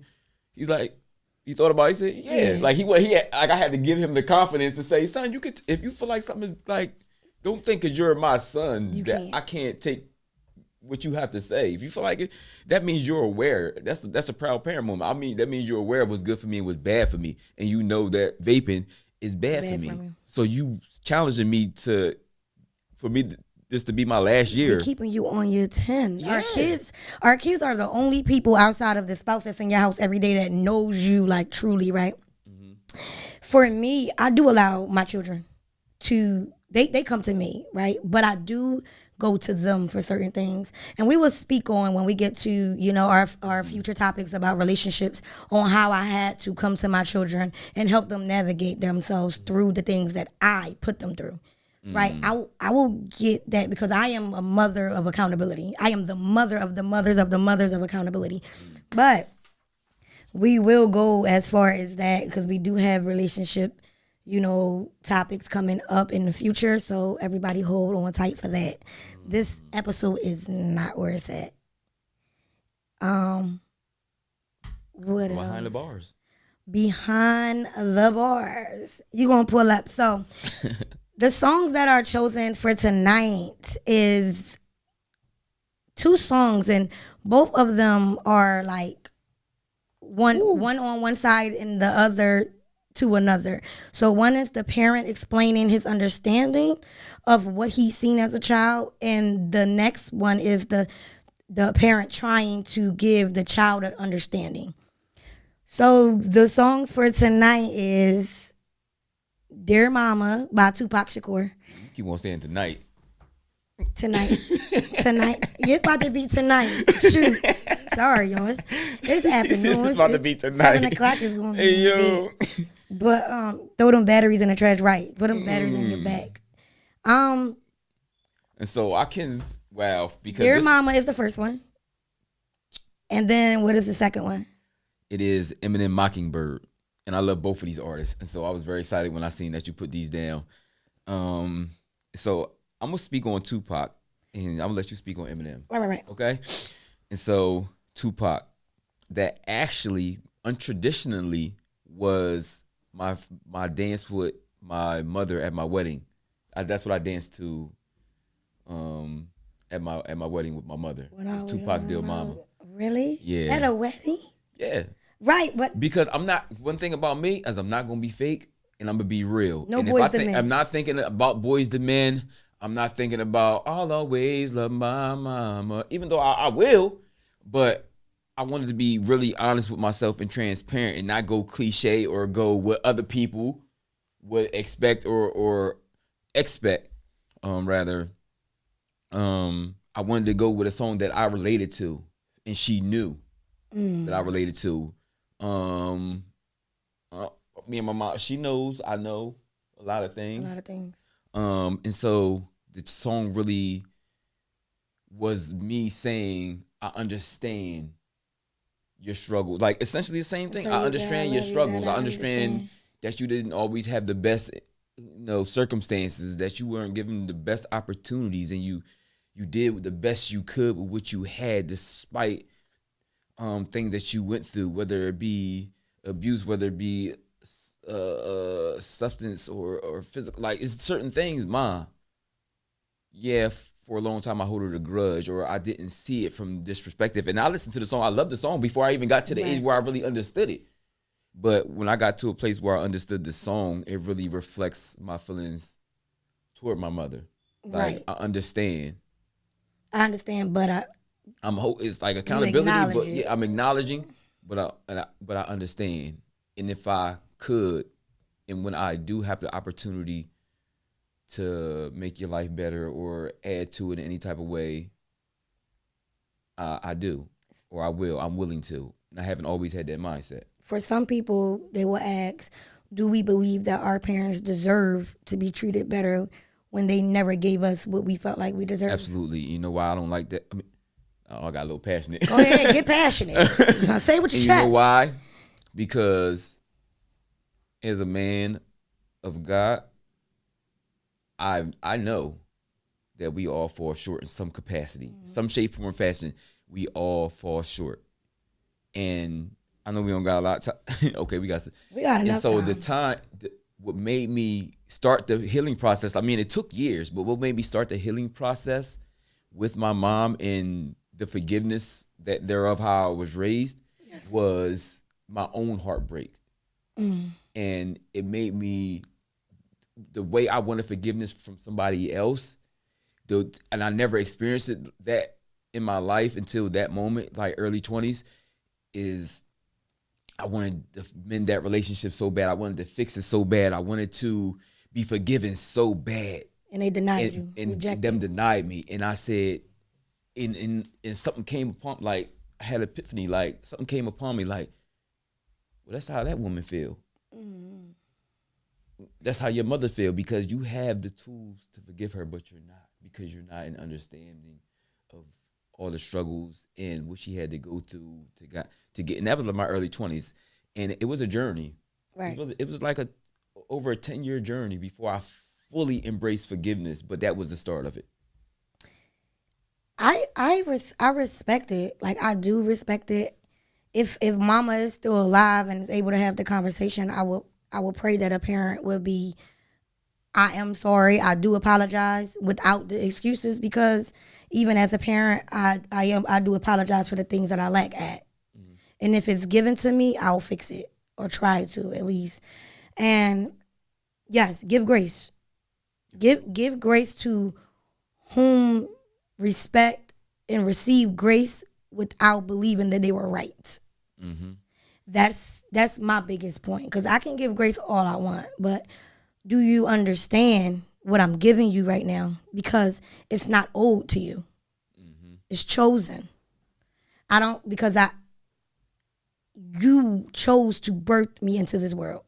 S2: He's like, you thought about it? He said, yeah. Like, I had to give him the confidence to say, son, you could, if you feel like something is like, don't think because you're my son I can't take what you have to say. If you feel like it, that means you're aware. That's a proud parent moment. I mean, that means you're aware of what's good for me and what's bad for me, and you know that vaping is bad for me. So you challenging me for me this to be my last year.
S3: They're keeping you on your 10.
S2: Yeah.
S3: Our kids are the only people outside of the spouse that's in your house every day that knows you, like, truly, right? Mm-hmm. For me, I do allow my children to, they come to me, right? But I do go to them for certain things. And we will speak on, when we get to, our future topics about relationships, on how I had to come to my children and help them navigate themselves through the things that I put them through. Right, I will get that, because I am a mother of accountability. I am the mother of the mothers of the mothers of accountability. But we will go as far as that, because we do have relationship, topics coming up in the future. So everybody hold on tight for that. This episode is not where it's at. What
S2: Behind the bars.
S3: Behind the bars. You gonna pull up. So the songs that are chosen for tonight is 2 songs, and both of them are like one on one side and the other to another. So one is the parent explaining his understanding of what he's seen as a child, and the next one is the parent trying to give the child an understanding. So the song for tonight is Dear Mama by Tupac Shakur.
S2: You keep on saying tonight.
S3: Tonight. It's about to be tonight. Shoot. Sorry, y'all. It's afternoon.
S2: It's about to be tonight.
S3: 7 o'clock is going to be yo. But throw them batteries in the trash, right? Put them batteries in your bag.
S2: And so I can, because
S3: Dear Mama is the first one. And then what is the second one?
S2: It is Eminem Mockingbird. And I love both of these artists. And so I was very excited when I seen that you put these down. So I'm going to speak on Tupac, and I'm going to let you speak on Eminem.
S3: Right.
S2: Okay? And so Tupac, that actually, untraditionally, was my dance with my mother at my wedding. That's what I danced to at my wedding with my mother. It's Tupac Dear Mama.
S3: Really?
S2: Yeah.
S3: At a wedding?
S2: Yeah.
S3: Right, but
S2: because one thing about me is I'm not gonna be fake, and I'm gonna be real.
S3: No,
S2: and
S3: Boys to Men.
S2: I'm not thinking about Boys to Men. I'm not thinking about I'll always love my mama, even though I will. But I wanted to be really honest with myself and transparent, and not go cliche or go what other people would expect or expect. I wanted to go with a song that I related to, and she knew that I related to. Me and my mom, she knows I know a lot of things. And so the song really was me saying, I understand your struggles. Like, essentially the same thing. I understand your struggles. I understand that you didn't always have the best, circumstances, that you weren't given the best opportunities, and you you did the best you could with what you had, despite things that you went through, whether it be abuse, whether it be substance or physical. Like, it's certain things, Ma. Yeah, for a long time I hold it a grudge, or I didn't see it from this perspective. And I listened to the song. I loved the song before I even got to the age where I really understood it. But when I got to a place where I understood the song, it really reflects my feelings toward my mother. Like, I understand.
S3: But
S2: It's like accountability, but yeah, I'm acknowledging, but I understand. And if I could, and when I do have the opportunity to make your life better or add to it in any type of way, I do, or I will. I'm willing to. And I haven't always had that mindset.
S3: For some people, they will ask, do we believe that our parents deserve to be treated better when they never gave us what we felt like we deserved?
S2: Absolutely. You know why I don't like that? I mean, I got a little passionate.
S3: Go ahead, get passionate. Say what your chest.
S2: You know why? Because as a man of God, I know that we all fall short in some capacity, some shape, form, fashion. We all fall short, and I know we don't got a lot of time. Okay, we got
S3: enough.
S2: And so
S3: time.
S2: What made me start the healing process? I mean, it took years, but what made me start the healing process with my mom and the forgiveness that thereof how I was raised was my own heartbreak, and it made me. The way I wanted forgiveness from somebody else, and I never experienced that in my life until that moment, like early 20s, is I wanted to mend that relationship so bad. I wanted to fix it so bad. I wanted to be forgiven so bad.
S3: And they denied you.
S2: And them denied me. And I said, and something came upon, like, I had an epiphany, like, something came upon me, like, well, that's how that woman feel. That's how your mother feel, because you have the tools to forgive her, but you're not, because you're not in understanding of all the struggles and what she had to go through to get. And that was like my early 20s, and it was a journey.
S3: Right.
S2: It was like over a 10-year journey before I fully embraced forgiveness, but that was the start of it.
S3: I respect it. Like, I do respect it. If Mama is still alive and is able to have the conversation, I will pray that a parent will be, I am sorry, I do apologize, without the excuses, because even as a parent, I do apologize for the things that I lack at. And if it's given to me, I'll fix it, or try to at least. And yes, give grace. Give grace to whom respect and receive grace without believing that they were right. That's my biggest point, because I can give grace all I want, but do you understand what I'm giving you right now? Because it's not owed to you. It's chosen. You chose to birth me into this world.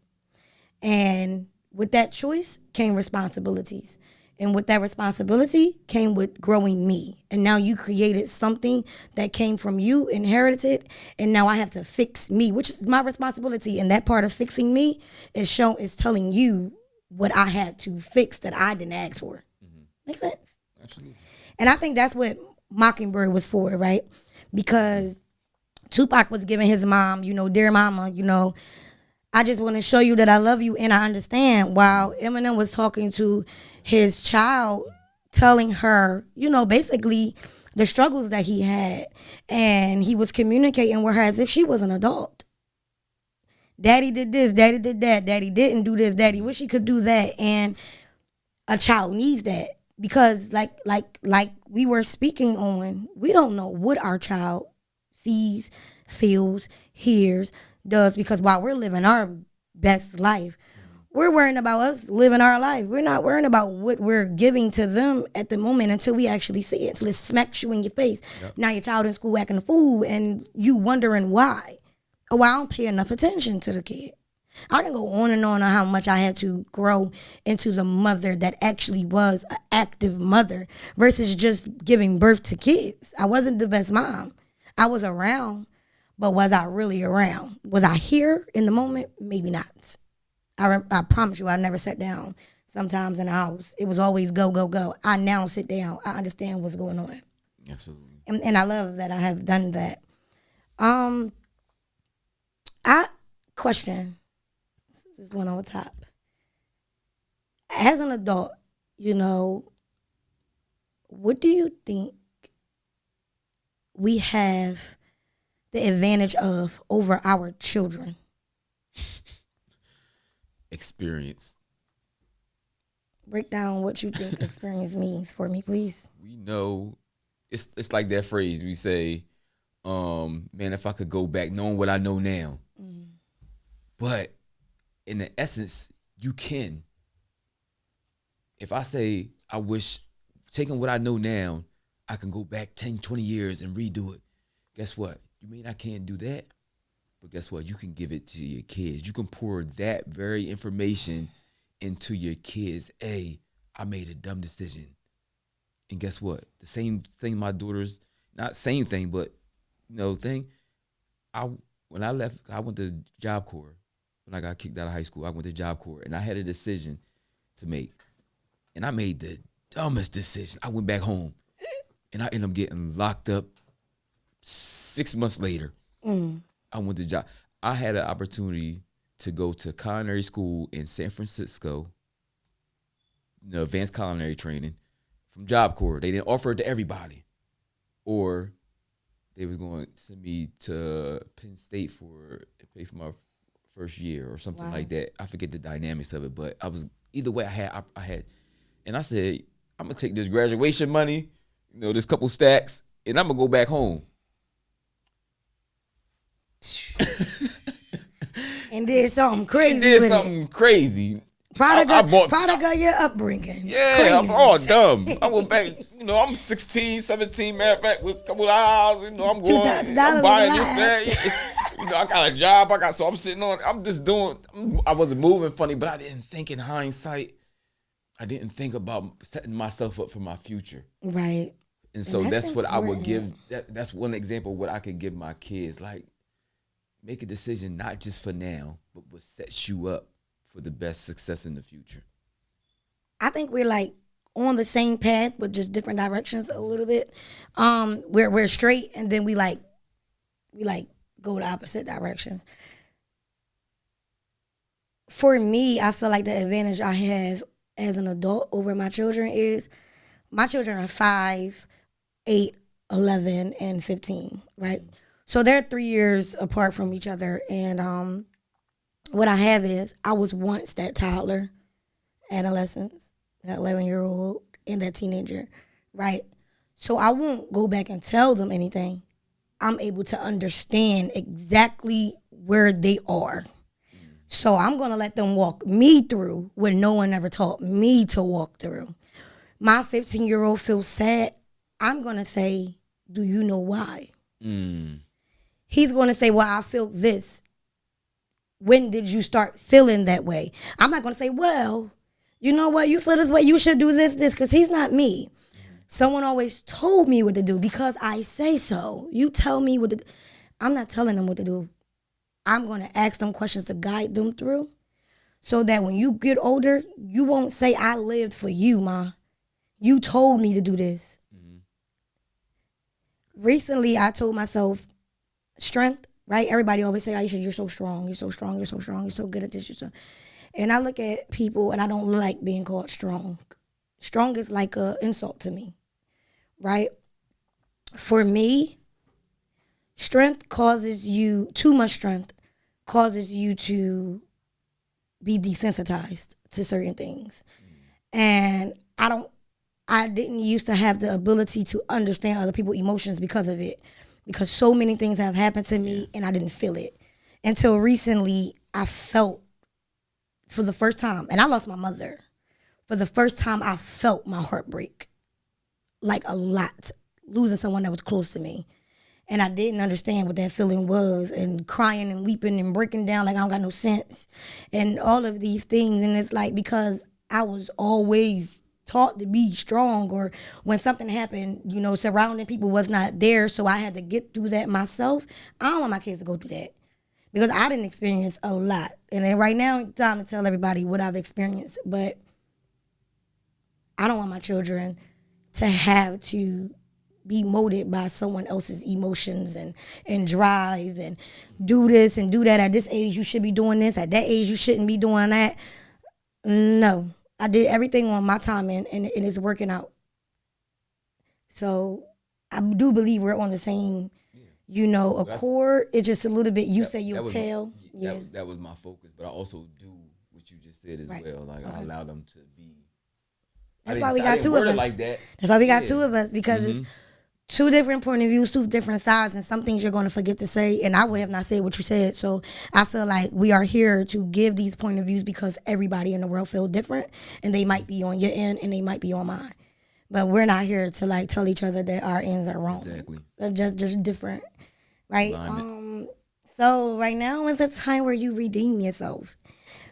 S3: And with that choice came responsibilities. And with that responsibility came with growing me. And now you created something that came from you, inherited, and now I have to fix me, which is my responsibility. And that part of fixing me is telling you what I had to fix that I didn't ask for. Makes sense?
S2: Absolutely.
S3: And I think that's what Mockingbird was for, right? Because Tupac was giving his mom, dear mama, I just want to show you that I love you and I understand. While Eminem was talking to his child, telling her, basically the struggles that he had. And he was communicating with her as if she was an adult. Daddy did this, daddy did that, daddy didn't do this, daddy wish he could do that. And a child needs that, because like we were speaking on, we don't know what our child sees, feels, hears, does, because while we're living our best life, we're worrying about us living our life. We're not worrying about what we're giving to them at the moment until we actually see it, until it smacks you in your face. Yep. Now your child in school acting a fool and you wondering why. Oh, I don't pay enough attention to the kid. I can go on and on how much I had to grow into the mother that actually was an active mother versus just giving birth to kids. I wasn't the best mom. I was around, but was I really around? Was I here in the moment? Maybe not. I promise you, I never sat down sometimes in the house. It was always go, go, go. I now sit down. I understand what's going on.
S2: Absolutely.
S3: And I love that I have done that. I question, this is one on the top. As an adult, you know, what do you think we have the advantage of over our children?
S2: Experience.
S3: Break down what you think experience means for me, please.
S2: We know it's like that phrase we say, man, if I could go back knowing what I know now. But in the essence, you can. If I say I wish, taking what I know now, I can go back 10, 20 years and redo it. Guess what? You mean I can't do that? But guess what? You can give it to your kids. You can pour that very information into your kids. Hey, I made a dumb decision. And guess what? The same thing my daughters, not same thing, but thing. When I left, I went to Job Corps. When I got kicked out of high school, I went to Job Corps, and I had a decision to make. And I made the dumbest decision. I went back home, and I ended up getting locked up 6 months later. I went to job. I had an opportunity to go to culinary school in San Francisco, advanced culinary training from Job Corps. They didn't offer it to everybody. Or they was going to send me to Penn State to pay for my first year or something like that. I forget the dynamics of it, but I was either way. I had, and I said, I'm gonna take this graduation money, this couple stacks, and I'm gonna go back home.
S3: And did something crazy. Product of your upbringing.
S2: Yeah,
S3: crazy.
S2: I'm all dumb. I went back, I'm 16, 17, matter of fact, with a couple of hours, I'm going, I'm buying this, that. I got a job, so I'm sitting on, I'm just doing, I wasn't moving funny, but I didn't think in hindsight, I didn't think about setting myself up for my future.
S3: Right.
S2: And so that's what I would give, that's one example of what I could give my kids, like, make a decision not just for now, but what sets you up for the best success in the future.
S3: I think we're like on the same path, but just different directions a little bit. We're straight, and then we go the opposite directions. For me, I feel like the advantage I have as an adult over my children is my children are 5, 8, 11, and 15, right? So they're 3 years apart from each other. And what I have is I was once that toddler, adolescence, that 11-year-old, and that teenager, right? So I won't go back and tell them anything. I'm able to understand exactly where they are. So I'm going to let them walk me through what no one ever taught me to walk through. My 15-year-old feels sad. I'm going to say, do you know why? He's going to say, well, I feel this. When did you start feeling that way? I'm not going to say, well, you know what? You feel this way. You should do this, because he's not me. Someone always told me what to do because I say so. You tell me what to do. I'm not telling them what to do. I'm going to ask them questions to guide them through so that when you get older, you won't say, I lived for you, Ma. You told me to do this. Recently, I told myself, strength, right? Everybody always say, Aisha, you're so strong. You're so strong. You're so strong. You're so good at this. And I look at people and I don't like being called strong. Strong is like an insult to me, right? For me, strength causes you, too much strength causes you to be desensitized to certain things. And I didn't used to have the ability to understand other people's emotions because of it. Because so many things have happened to me and I didn't feel it. Until recently, I felt for the first time, and I lost my mother. For the first time, I felt my heart break. Like a lot. Losing someone that was close to me. And I didn't understand what that feeling was, and crying and weeping and breaking down like I don't got no sense. And all of these things. And it's like because I was always taught to be strong, or when something happened, surrounding people was not there, so I had to get through that myself. I don't want my kids to go through that because I didn't experience a lot. And then right now, it's time to tell everybody what I've experienced. But I don't want my children to have to be molded by someone else's emotions and drive and do this and do that. At this age, you should be doing this. At that age, you shouldn't be doing that. No, I did everything on my time and it's working out. So I do believe we're on the same, accord. It's just a little bit, you say you'll tell.
S2: That was my focus, but I also do what you just said as well. Like, I allow them to be.
S3: That's why we got two of us.
S2: Like that.
S3: That's why we got two of us, because it's two different point of views, two different sides, and some things you're going to forget to say, and I would have not said what you said. So I feel like we are here to give these point of views because everybody in the world feel different, and they might be on your end and they might be on mine. But we're not here to like tell each other that our ends are wrong.
S2: Exactly.
S3: They're just different, right? So right now is the time where you redeem yourself.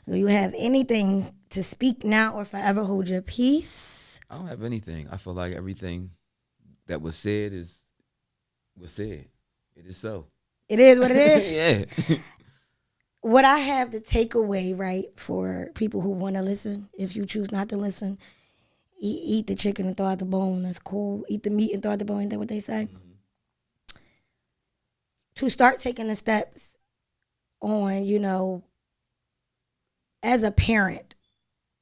S3: Do you have anything to speak now or forever hold your peace?
S2: I don't have anything. I feel like everything that was said was said. It is so.
S3: It is what it is.
S2: Yeah.
S3: What I have to take away, right, for people who want to listen, if you choose not to listen, eat the chicken and throw out the bone. That's cool. Eat the meat and throw out the bone. Ain't that what they say? Mm-hmm. To start taking the steps on, as a parent,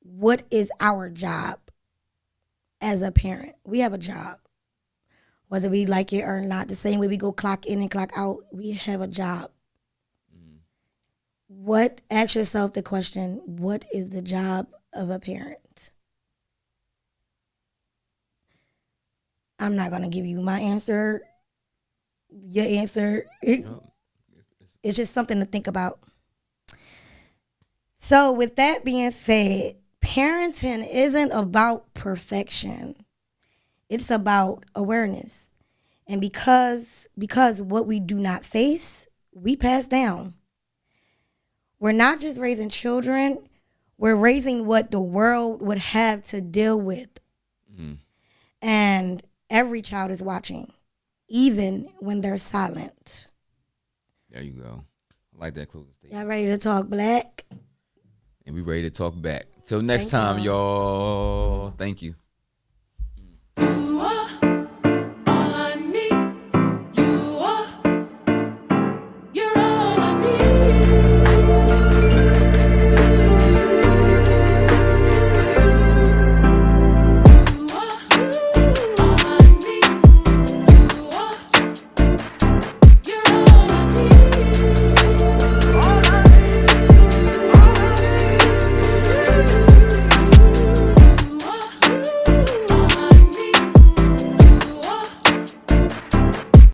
S3: what is our job as a parent? We have a job. Whether we like it or not, the same way we go clock in and clock out, we have a job. Ask yourself the question, what is the job of a parent? I'm not going to give you my answer, your answer. It's just something to think about. So with that being said, parenting isn't about perfection. It's about awareness. And because what we do not face, we pass down. We're not just raising children, we're raising what the world would have to deal with. And every child is watching, even when they're silent.
S2: There you go. I like that closing statement.
S3: Y'all ready to talk black?
S2: And we ready to talk back. Till next time, y'all. Thank you.